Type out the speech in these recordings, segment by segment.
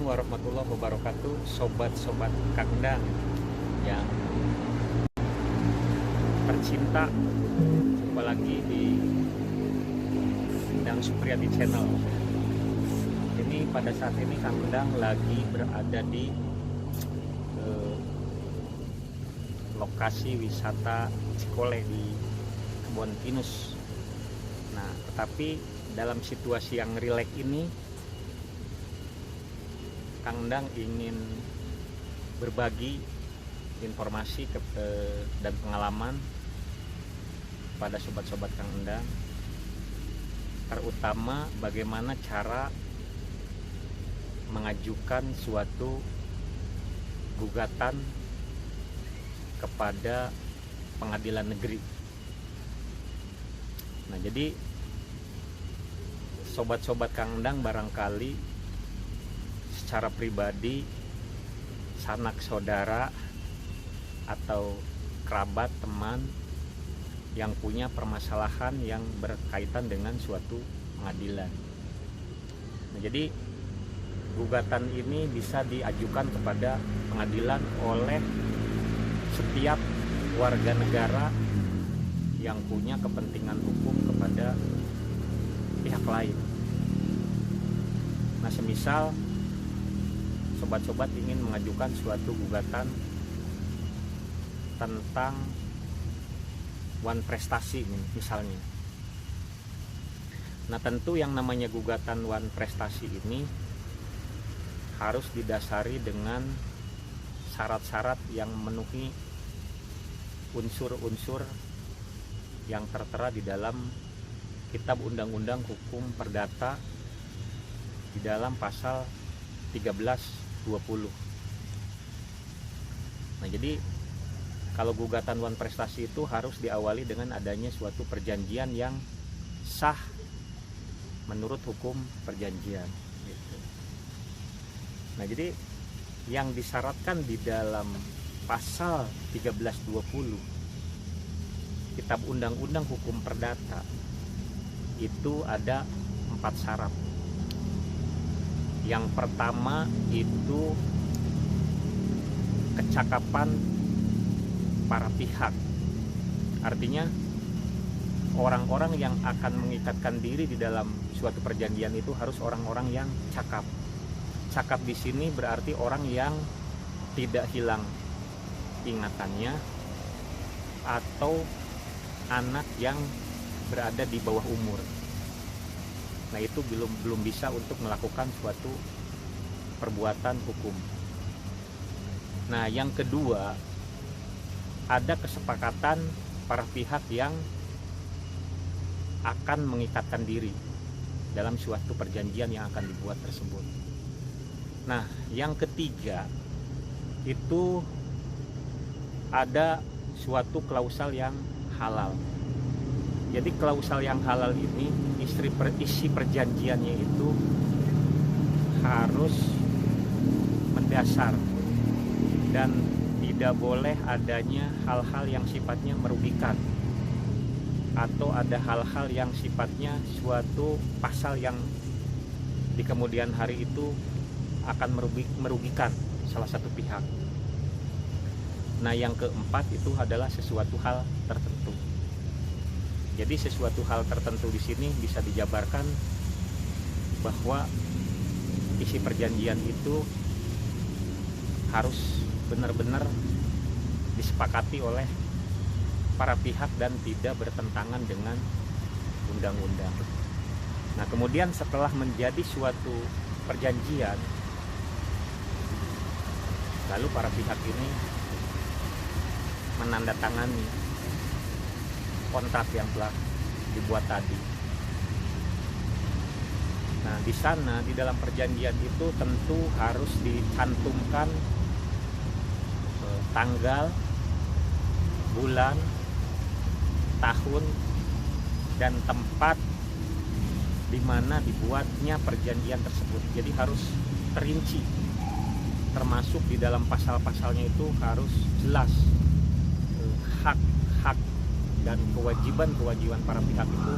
warahmatullahi wabarakatuh, sobat-sobat Kangdang yang tercinta. Jumpa lagi di Endang Supriyadi Channel. Ini pada saat ini Kangdang lagi berada di lokasi wisata Cikole di Kebon Pinus. Nah, tetapi dalam situasi yang rileks ini, Kangdang ingin berbagi informasi dan pengalaman pada sobat-sobat Kangdang, terutama bagaimana cara mengajukan suatu gugatan kepada pengadilan negeri. Nah, jadi sobat-sobat Kangdang barangkali secara pribadi, sanak saudara atau kerabat teman yang punya permasalahan yang berkaitan dengan suatu pengadilan. Nah, jadi gugatan ini bisa diajukan kepada pengadilan oleh setiap warga negara yang punya kepentingan hukum kepada pihak lain. Nah, semisal sobat-sobat ingin mengajukan suatu gugatan tentang wan prestasi misalnya. Nah, tentu yang namanya gugatan wan prestasi ini harus didasari dengan syarat-syarat yang memenuhi unsur-unsur yang tertera di dalam Kitab Undang-Undang Hukum Perdata di dalam pasal 1320. Nah, jadi kalau gugatan wan prestasi itu harus diawali dengan adanya suatu perjanjian yang sah menurut hukum perjanjian gitu. Nah, jadi yang disyaratkan di dalam pasal 1320 Kitab Undang-Undang Hukum Perdata itu ada 4 syarat. Yang pertama itu kecakapan para pihak. Artinya orang-orang yang akan mengikatkan diri di dalam suatu perjanjian itu harus orang-orang yang cakap. Cakap di sini berarti orang yang tidak hilang ingatannya atau anak yang berada di bawah umur. Nah, itu belum bisa untuk melakukan suatu perbuatan hukum. Nah, yang kedua, ada kesepakatan para pihak yang akan mengikatkan diri dalam suatu perjanjian yang akan dibuat tersebut. Nah, yang ketiga itu ada suatu klausal yang halal. Jadi klausal yang halal ini isi perjanjiannya itu harus mendasar dan tidak boleh adanya hal-hal yang sifatnya merugikan atau ada hal-hal yang sifatnya suatu pasal yang di kemudian hari itu akan merugikan salah satu pihak. Nah, yang keempat itu adalah sesuatu hal tertentu. Jadi sesuatu hal tertentu di sini bisa dijabarkan bahwa isi perjanjian itu harus benar-benar disepakati oleh para pihak dan tidak bertentangan dengan undang-undang. Nah, kemudian setelah menjadi suatu perjanjian, lalu para pihak ini menandatangani kontrak yang telah dibuat tadi. Nah, di sana di dalam perjanjian itu tentu harus dicantumkan tanggal, bulan, tahun, dan tempat di mana dibuatnya perjanjian tersebut. Jadi harus terinci, termasuk di dalam pasal-pasalnya itu harus jelas hak-hak dan kewajiban-kewajiban para pihak itu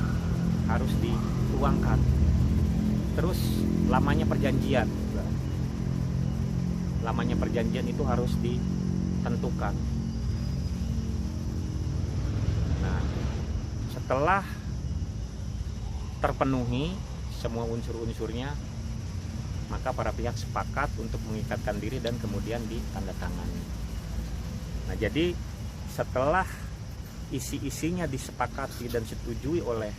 harus dituangkan. Terus lamanya perjanjian. lamanya perjanjian itu harus ditentukan. Nah, setelah terpenuhi semua unsur-unsurnya, maka para pihak sepakat untuk mengikatkan diri dan kemudian ditandatangani. Nah, jadi setelah isi-isinya disepakati dan disetujui oleh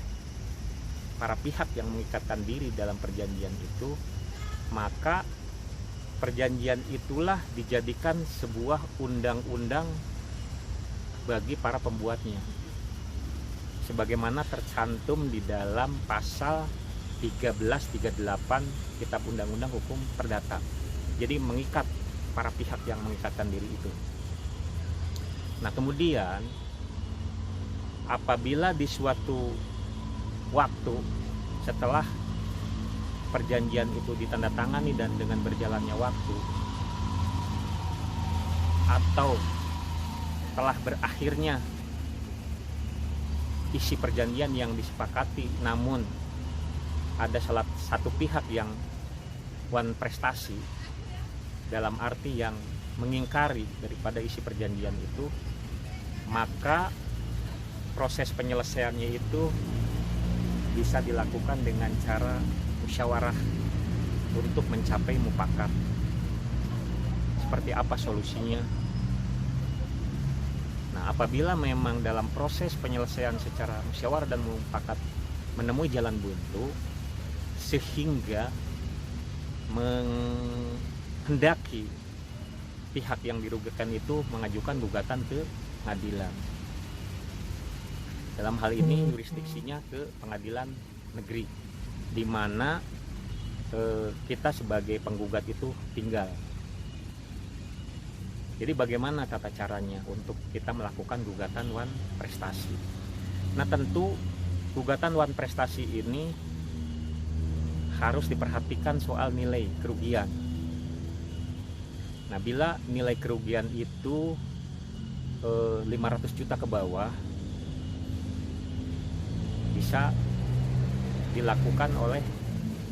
para pihak yang mengikatkan diri dalam perjanjian itu, maka perjanjian itulah dijadikan sebuah undang-undang bagi para pembuatnya, sebagaimana tercantum di dalam pasal 1338 Kitab Undang-Undang Hukum Perdata. Jadi mengikat para pihak yang mengikatkan diri itu. Nah, kemudian apabila di suatu waktu setelah perjanjian itu ditandatangani dan dengan berjalannya waktu, atau telah berakhirnya isi perjanjian yang disepakati, namun ada salah satu pihak yang wan prestasi, dalam arti yang mengingkari daripada isi perjanjian itu, maka proses penyelesaiannya itu bisa dilakukan dengan cara musyawarah untuk mencapai mufakat. Seperti apa solusinya? Nah, apabila memang dalam proses penyelesaian secara musyawarah dan mufakat menemui jalan buntu sehingga menghendaki pihak yang dirugikan itu mengajukan gugatan ke pengadilan. Dalam hal ini jurisdiksinya ke pengadilan negeri, di mana kita sebagai penggugat itu tinggal. Jadi bagaimana tata caranya untuk kita melakukan gugatan wan prestasi? Nah, tentu gugatan wan prestasi ini harus diperhatikan soal nilai kerugian. Nah, bila nilai kerugian itu 500 juta ke bawah, bisa dilakukan oleh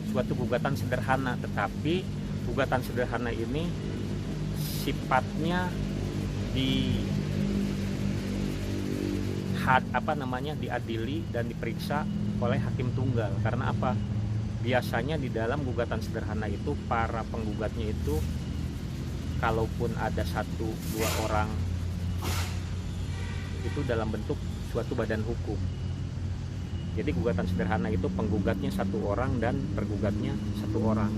suatu gugatan sederhana, tetapi gugatan sederhana ini sifatnya diadili dan diperiksa oleh hakim tunggal. Karena apa? Biasanya di dalam gugatan sederhana itu para penggugatnya itu, kalaupun ada 1-2 orang, itu dalam bentuk suatu badan hukum. Jadi gugatan sederhana itu penggugatnya 1 orang dan tergugatnya 1 orang.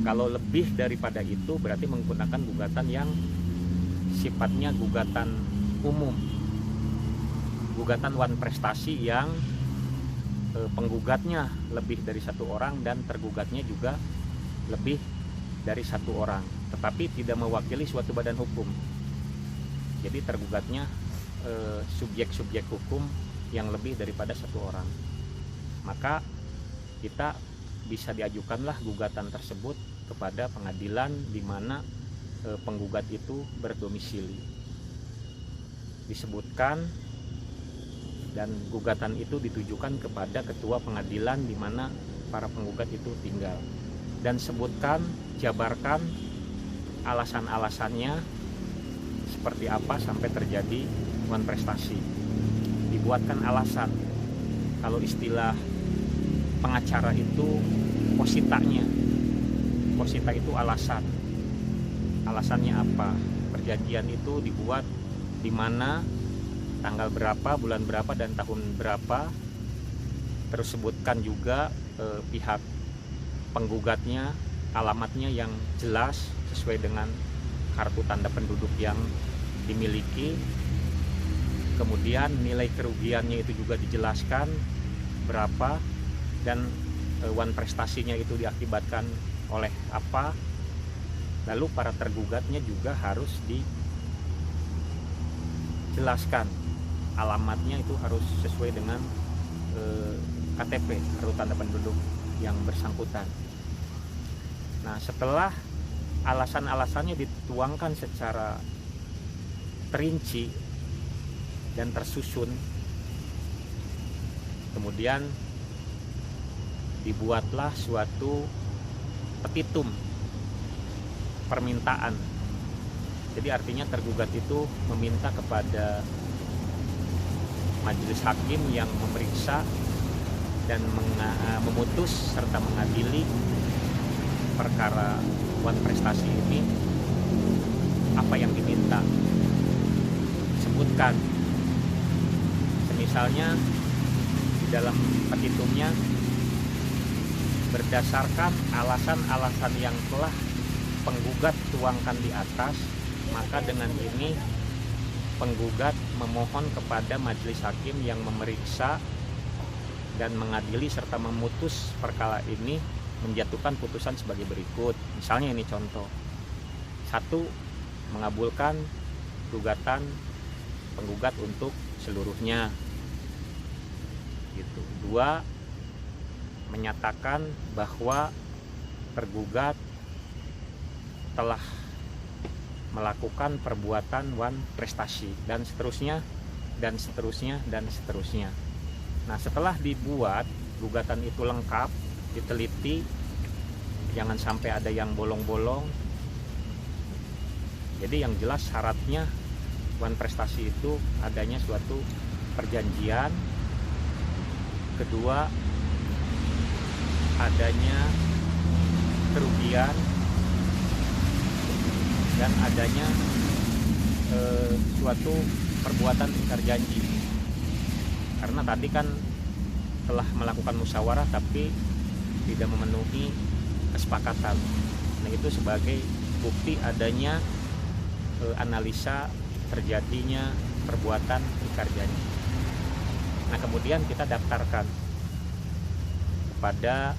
Kalau lebih daripada itu berarti menggunakan gugatan yang sifatnya gugatan umum, gugatan wan prestasi yang penggugatnya lebih dari 1 orang dan tergugatnya juga lebih dari 1 orang, tetapi tidak mewakili suatu badan hukum. Jadi tergugatnya subjek-subjek hukum yang lebih daripada 1 orang. Maka kita bisa diajukanlah gugatan tersebut kepada pengadilan di mana penggugat itu berdomisili. Disebutkan dan gugatan itu ditujukan kepada ketua pengadilan di mana para penggugat itu tinggal. Dan sebutkan, jabarkan alasan-alasannya seperti apa sampai terjadi wan prestasi. Dibuatkan alasan. Kalau istilah pengacara itu positanya. Posita itu alasan. Alasannya apa? Perjanjian itu dibuat di mana, tanggal berapa, bulan berapa, dan tahun berapa. Terus sebutkan juga pihak penggugatnya, alamatnya yang jelas sesuai dengan kartu tanda penduduk yang dimiliki. Kemudian nilai kerugiannya itu juga dijelaskan berapa, dan wan prestasinya itu diakibatkan oleh apa. Lalu para tergugatnya juga harus dijelaskan alamatnya itu harus sesuai dengan KTP, kartu tanda penduduk yang bersangkutan. Nah, setelah alasan-alasannya dituangkan secara terinci dan tersusun, kemudian dibuatlah suatu petitum permintaan. Jadi artinya tergugat itu meminta kepada majelis hakim yang memeriksa dan memutus serta mengadili perkara wan prestasi ini apa yang diminta. Sebutkan, misalnya di dalam petitumnya, berdasarkan alasan-alasan yang telah penggugat tuangkan di atas, maka dengan ini penggugat memohon kepada majelis hakim yang memeriksa dan mengadili serta memutus perkara ini menjatuhkan putusan sebagai berikut. Misalnya ini contoh. 1. Mengabulkan gugatan penggugat untuk seluruhnya. Gitu. 2. Menyatakan bahwa tergugat telah melakukan perbuatan wan prestasi, dan seterusnya dan seterusnya dan seterusnya. Nah, setelah dibuat gugatan itu lengkap, diteliti, jangan sampai ada yang bolong-bolong. Jadi yang jelas syaratnya wan prestasi itu adanya suatu perjanjian. Kedua, adanya kerugian dan adanya suatu perbuatan ingkar janji. Karena tadi kan telah melakukan musyawarah tapi tidak memenuhi kesepakatan. Nah, itu sebagai bukti adanya analisa terjadinya perbuatan ingkar janji. Nah, kemudian kita daftarkan kepada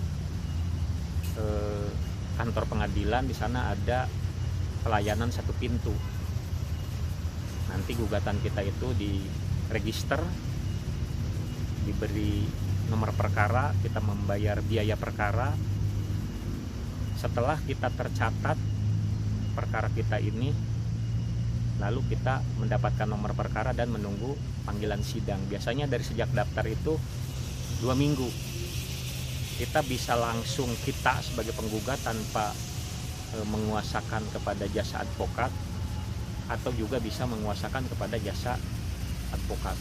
kantor pengadilan. Di sana ada pelayanan satu pintu. Nanti gugatan kita itu diregister, diberi nomor perkara, kita membayar biaya perkara. Setelah kita tercatat perkara kita ini, lalu kita mendapatkan nomor perkara dan menunggu panggilan sidang. Biasanya dari sejak daftar itu 2 minggu. Kita bisa langsung, kita sebagai penggugat tanpa menguasakan kepada jasa advokat, atau juga bisa menguasakan kepada jasa advokat.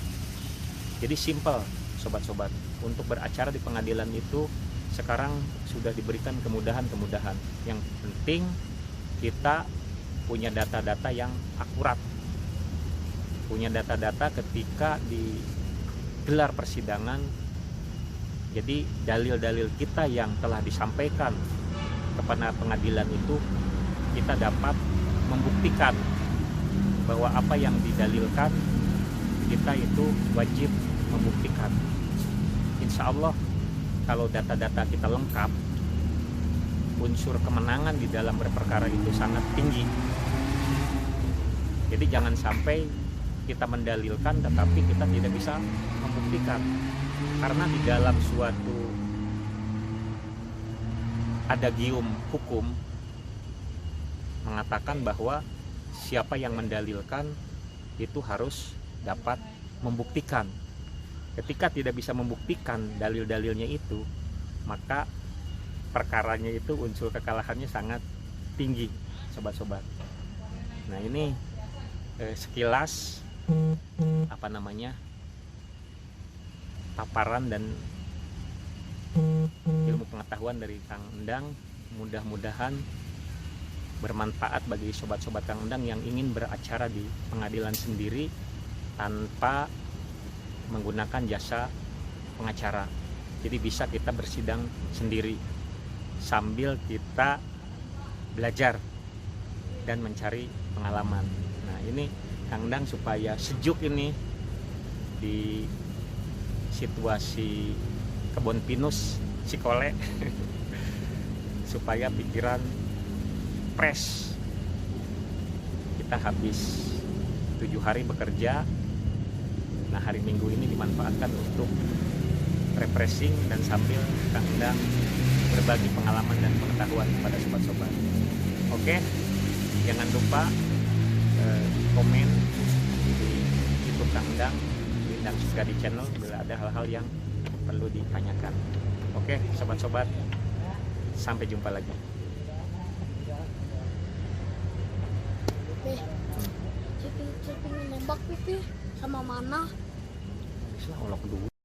Jadi simple, sobat-sobat, untuk beracara di pengadilan itu sekarang sudah diberikan kemudahan-kemudahan. Yang penting kita punya data-data yang akurat, punya data-data ketika digelar persidangan. Jadi dalil-dalil kita yang telah disampaikan kepada pengadilan itu kita dapat membuktikan bahwa apa yang didalilkan kita itu wajib membuktikan. Insya Allah kalau data-data kita lengkap, unsur kemenangan di dalam berperkara itu sangat tinggi. Jadi jangan sampai kita mendalilkan tetapi kita tidak bisa membuktikan. Karena di dalam suatu adagium hukum mengatakan bahwa siapa yang mendalilkan itu harus dapat membuktikan. Ketika tidak bisa membuktikan dalil-dalilnya itu, maka perkaranya itu unsur kekalahannya sangat tinggi, sobat-sobat. Nah, ini sekilas paparan dan ilmu pengetahuan dari Kang Endang. Mudah-mudahan bermanfaat bagi sobat-sobat Kang Endang yang ingin beracara di pengadilan sendiri tanpa menggunakan jasa pengacara. Jadi bisa kita bersidang sendiri sambil kita belajar dan mencari pengalaman. Nah, ini Kang Endang supaya sejuk ini di situasi kebun pinus Cikole supaya pikiran fresh. Kita habis 7 hari bekerja. Nah, hari Minggu ini dimanfaatkan untuk refreshing dan sambil Kang Endang berbagi pengalaman dan pengetahuan kepada sobat-sobat. Oke, jangan lupa komen di YouTube Kang Endang, di Endang Sukadi Channel bila ada hal-hal yang perlu ditanyakan. Oke, sobat-sobat, sampai jumpa lagi. ditembak Pipi sama mana? Bisa olok dulu.